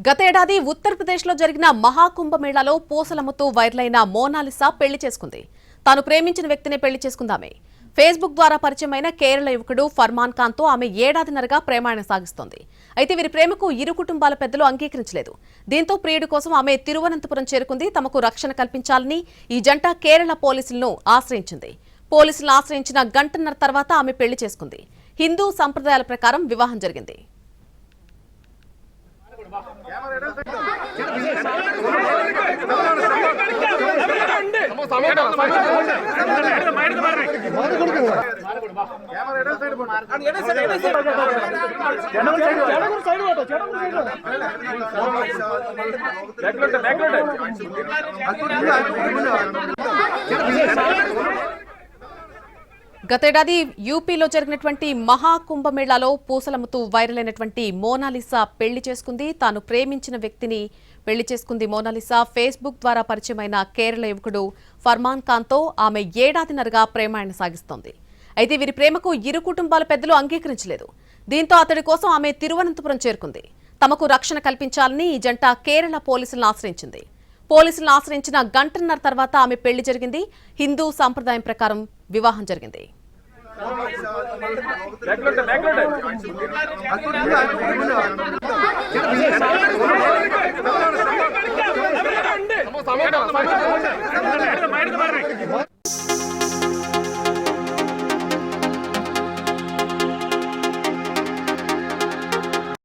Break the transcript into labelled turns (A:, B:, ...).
A: గతేడాది ఉత్తరప్రదేశ్లో జరిగిన మహాకుంభమేళాలో పూసలమ్ముతూ వైరలైన మోనాలిసా పెళ్లి చేసుకుంది. తాను ప్రేమించిన వ్యక్తినే పెళ్లి చేసుకుందామే. ఫేస్బుక్ ద్వారా పరిచయమైన కేరళ యువకుడు ఫర్మాన్ ఖాన్తో ఆమె ఏడాదిన్నరగా ప్రేమాయణం సాగిస్తోంది. అయితే వీరి ప్రేమకు ఇరు కుటుంబాల పెద్దలు అంగీకరించలేదు. దీంతో ప్రియుడి కోసం ఆమె తిరువనంతపురం చేరుకుంది. తమకు రక్షణ కల్పించాలని ఈ జంట కేరళ పోలీసులను ఆశ్రయించింది. పోలీసులను ఆశ్రయించిన గంటన్నర తర్వాత ఆమె పెళ్లి చేసుకుంది. హిందూ సంప్రదాయాల ప్రకారం వివాహం జరిగింది. గతేడాది యూపీలో జరిగినటువంటి మహాకుంభమేళాలో పూసలమ్ముతూ వైరల్ అయినటువంటి మోనాలిసా పెళ్లి చేసుకుంది. తాను ప్రేమించిన వ్యక్తిని పెళ్లి చేసుకుంది. మోనాలిసా ఫేస్బుక్ ద్వారా పరిచయమైన కేరళ యువకుడు ఫర్మాన్ ఖాన్తో ఆమె ఏడాదిన్నరగా ప్రేమాయణం సాగిస్తోంది. అయితే వీరి ప్రేమకు ఇరు కుటుంబాల పెద్దలు అంగీకరించలేదు. దీంతో అతడి కోసం ఆమె తిరువనంతపురం చేరుకుంది. తమకు రక్షణ కల్పించాలని ఈ జంట కేరళ పోలీసులను ఆశ్రయించింది. పోలీసులను ఆశ్రయించిన గంటన్నర తర్వాత ఆమె పెళ్లి జరిగింది. హిందూ సంప్రదాయం ప్రకారం వివాహం జరిగింది.